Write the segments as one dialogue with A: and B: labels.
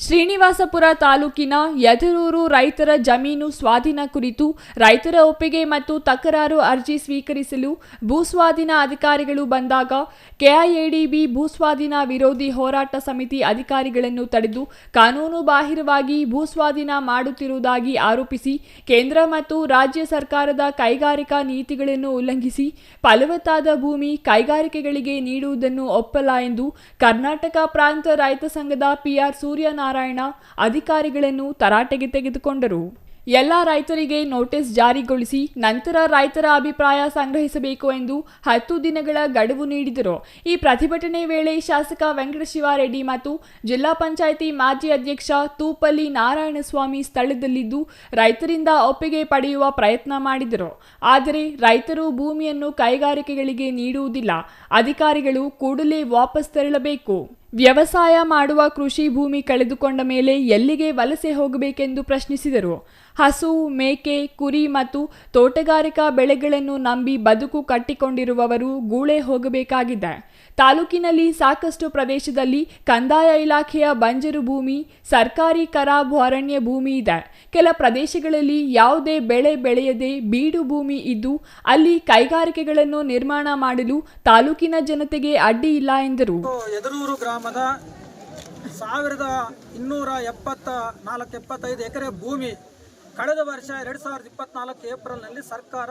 A: ಶ್ರೀನಿವಾಸಪುರ ತಾಲೂಕಿನ ಯದರೂರು ರೈತರ ಜಮೀನು ಸ್ವಾಧೀನ ಕುರಿತು ರೈತರ ಒಪ್ಪಿಗೆ ಮತ್ತು ತಕರಾರು ಅರ್ಜಿ ಸ್ವೀಕರಿಸಲು ಭೂಸ್ವಾಧೀನ ಅಧಿಕಾರಿಗಳು ಬಂದಾಗ ಕೆಐಎಡಿಬಿ ಭೂಸ್ವಾಧೀನ ವಿರೋಧಿ ಹೋರಾಟ ಸಮಿತಿ ಅಧಿಕಾರಿಗಳನ್ನು ತಡೆದು ಕಾನೂನು ಬಾಹಿರವಾಗಿ ಭೂಸ್ವಾಧೀನ ಮಾಡುತ್ತಿರುವುದಾಗಿ ಆರೋಪಿಸಿ ಕೇಂದ್ರ ಮತ್ತು ರಾಜ್ಯ ಸರ್ಕಾರದ ಕೈಗಾರಿಕಾ ನೀತಿಗಳನ್ನು ಉಲ್ಲಂಘಿಸಿ ಫಲವತ್ತಾದ ಭೂಮಿ ಕೈಗಾರಿಕೆಗಳಿಗೆ ನೀಡುವುದನ್ನು ಒಪ್ಪಲ್ಲ ಎಂದು ಕರ್ನಾಟಕ ಪ್ರಾಂತ ರೈತ ಸಂಘದ ಪಿಆರ್ ಸೂರ್ಯನಾರಾಯಣ ಅಧಿಕಾರಿಗಳನ್ನು ತರಾಟೆಗೆ ತೆಗೆದುಕೊಂಡರು. ಎಲ್ಲ ರೈತರಿಗೆ ನೋಟಿಸ್ ಜಾರಿಗೊಳಿಸಿ ನಂತರ ರೈತರ ಅಭಿಪ್ರಾಯ ಸಂಗ್ರಹಿಸಬೇಕು ಎಂದು 10 ದಿನಗಳ ಗಡುವು ನೀಡಿದರು. ಈ ಪ್ರತಿಭಟನೆ ವೇಳೆ ಶಾಸಕ ವೆಂಕಟಶಿವಾರೆಡ್ಡಿ ಮತ್ತು ಜಿಲ್ಲಾ ಪಂಚಾಯಿತಿ ಮಾಜಿ ಅಧ್ಯಕ್ಷ ತೂಪಲ್ಲಿ ನಾರಾಯಣಸ್ವಾಮಿ ಸ್ಥಳದಲ್ಲಿದ್ದು ರೈತರಿಂದ ಒಪ್ಪಿಗೆ ಪಡೆಯುವ ಪ್ರಯತ್ನ ಮಾಡಿದರು. ಆದರೆ ರೈತರು ಭೂಮಿಯನ್ನು ಕೈಗಾರಿಕೆಗಳಿಗೆ ನೀಡುವುದಿಲ್ಲ, ಅಧಿಕಾರಿಗಳು ಕೂಡಲೇ ವಾಪಸ್ ತೆರಳಬೇಕು. ವ್ಯವಸಾಯ ಮಾಡುವ ಕೃಷಿ ಭೂಮಿ ಕಳೆದುಕೊಂಡ ಮೇಲೆ ಎಲ್ಲಿಗೆ ವಲಸೆ ಹೋಗಬೇಕೆಂದು ಪ್ರಶ್ನಿಸಿದರು. ಹಸು, ಮೇಕೆ, ಕುರಿ ಮತ್ತು ತೋಟಗಾರಿಕಾ ಬೆಳೆಗಳನ್ನು ನಂಬಿ ಬದುಕು ಕಟ್ಟಿಕೊಂಡಿರುವವರು ಗೂಳೆ ಹೋಗಬೇಕಾಗಿದೆ. ತಾಲೂಕಿನಲ್ಲಿ ಸಾಕಷ್ಟು ಪ್ರದೇಶದಲ್ಲಿ ಕಂದಾಯ ಇಲಾಖೆಯ ಬಂಜರು ಭೂಮಿ, ಸರ್ಕಾರಿ ಖರಾಬು ಅರಣ್ಯ ಭೂಮಿ ಇದೆ. ಕೆಲ ಪ್ರದೇಶಗಳಲ್ಲಿ ಯಾವುದೇ ಬೆಳೆ ಬೆಳೆಯದೆ ಬೀಡು ಭೂಮಿ ಇದ್ದು ಅಲ್ಲಿ ಕೈಗಾರಿಕೆಗಳನ್ನು ನಿರ್ಮಾಣ ಮಾಡಲು ತಾಲೂಕಿನ ಜನತೆಗೆ ಅಡ್ಡಿ ಇಲ್ಲ ಎಂದರು.
B: ಯದರೂರು ಗ್ರಾಮದ 1274-75 ಎಕರೆ ಭೂಮಿ ಕಳೆದ ವರ್ಷ 2024 ಏಪ್ರಿಲ್ನಲ್ಲಿ ಸರ್ಕಾರ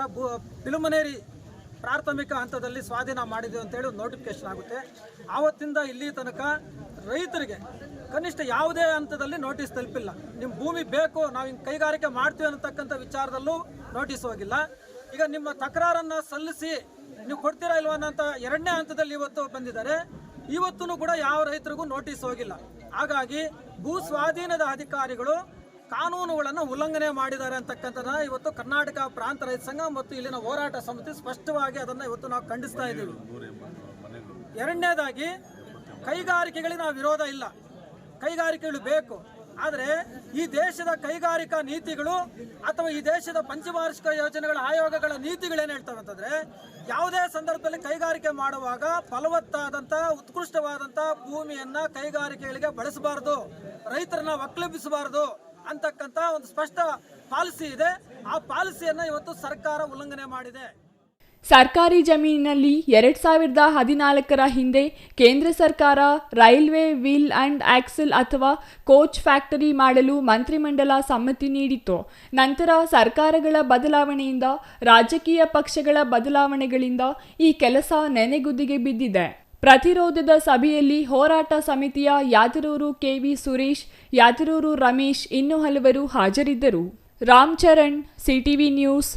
B: ಪಿಲುಮನೇರಿ ಪ್ರಾಥಮಿಕ ಹಂತದಲ್ಲಿ ಸ್ವಾಧೀನ ಮಾಡಿದೆ ಅಂತೇಳಿ ನೋಟಿಫಿಕೇಶನ್ ಆಗುತ್ತೆ. ಆವತ್ತಿಂದ ಇಲ್ಲಿ ತನಕ ರೈತರಿಗೆ ಕನಿಷ್ಠ ಯಾವುದೇ ಹಂತದಲ್ಲಿ ನೋಟಿಸ್ ತಲುಪಿಲ್ಲ. ನಿಮ್ಮ ಭೂಮಿ ಬೇಕು, ನಾವು ಹಿಂಗೆ ಕೈಗಾರಿಕೆ ಮಾಡ್ತೀವಿ ಅನ್ನತಕ್ಕಂಥ ವಿಚಾರದಲ್ಲೂ ನೋಟಿಸ್ ಹೋಗಿಲ್ಲ. ಈಗ ನಿಮ್ಮ ತಕರಾರನ್ನು ಸಲ್ಲಿಸಿ ನೀವು ಕೊಡ್ತೀರಾ ಇಲ್ವಾ ಅನ್ನೋಂಥ 2ನೇ ಹಂತದಲ್ಲಿ ಇವತ್ತು ಬಂದಿದ್ದಾರೆ. ಇವತ್ತೂ ಕೂಡ ಯಾವ ರೈತರಿಗೂ ನೋಟಿಸ್ ಹೋಗಿಲ್ಲ. ಹಾಗಾಗಿ ಭೂ ಸ್ವಾಧೀನದ ಅಧಿಕಾರಿಗಳು ಕಾನೂನುಗಳನ್ನು ಉಲ್ಲಂಘನೆ ಮಾಡಿದ್ದಾರೆ ಅಂತಕ್ಕಂಥದ್ದನ್ನ ಇವತ್ತು ಕರ್ನಾಟಕ ಪ್ರಾಂತ ರೈತ ಸಂಘ ಮತ್ತು ಇಲ್ಲಿನ ಹೋರಾಟ ಸಮಿತಿ ಸ್ಪಷ್ಟವಾಗಿ ಅದನ್ನು ಇವತ್ತು ನಾವು ಖಂಡಿಸ್ತಾ ಇದ್ದೀವಿ. 2ನೇದಾಗಿ ಕೈಗಾರಿಕೆಗಳಿಗೆ ನಾವು ವಿರೋಧ ಇಲ್ಲ, ಕೈಗಾರಿಕೆಗಳು ಬೇಕು. ಆದರೆ ಈ ದೇಶದ ಕೈಗಾರಿಕಾ ನೀತಿಗಳು ಅಥವಾ ಈ ದೇಶದ ಪಂಚವಾರ್ಷಿಕ ಯೋಜನೆಗಳ ಆಯೋಗಗಳ ನೀತಿಗಳೇನು ಹೇಳ್ತವೆ ಅಂತಂದ್ರೆ, ಯಾವುದೇ ಸಂದರ್ಭದಲ್ಲಿ ಕೈಗಾರಿಕೆ ಮಾಡುವಾಗ ಫಲವತ್ತಾದಂಥ ಉತ್ಕೃಷ್ಟವಾದಂಥ ಭೂಮಿಯನ್ನ ಕೈಗಾರಿಕೆಗಳಿಗೆ ಬಳಸಬಾರದು, ರೈತರನ್ನ ಒಕ್ಕಲೆಬ್ಬಿಸಬಾರದು ಅಂತಕ್ಕಂಥ ಒಂದು ಸ್ಪಷ್ಟ ಪಾಲಿಸಿ ಇದೆ. ಆ ಪಾಲಿಸಿಯನ್ನ ಇವತ್ತು ಸರ್ಕಾರ ಉಲ್ಲಂಘನೆ ಮಾಡಿದೆ.
A: ಸರ್ಕಾರಿ ಜಮೀನಿನಲ್ಲಿ 2014ರ ಹಿಂದೆ ಕೇಂದ್ರ ಸರ್ಕಾರ ರೈಲ್ವೆ ವೀಲ್ ಅಂಡ್ ಆಕ್ಸಲ್ ಅಥವಾ ಕೋಚ್ ಫ್ಯಾಕ್ಟರಿ ಮಾಡಲು ಮಂತ್ರಿಮಂಡಲ ಸಮ್ಮತಿ ನೀಡಿತ್ತು. ನಂತರ ಸರ್ಕಾರಗಳ ಬದಲಾವಣೆಯಿಂದ, ರಾಜಕೀಯ ಪಕ್ಷಗಳ ಬದಲಾವಣೆಗಳಿಂದ ಈ ಕೆಲಸ ನೆನೆಗುದಿಗೆ ಬಿದ್ದಿದೆ. ಪ್ರತಿರೋಧದ ಸಭೆಯಲ್ಲಿ ಹೋರಾಟ ಸಮಿತಿಯ ಯಾದರೂರು ಕೆವಿ ಸುರೇಶ್, ಯಾದರೂರು ರಮೇಶ್ ಇನ್ನೂ ಹಲವರು ಹಾಜರಿದ್ದರು. Ram Charan, CTV news.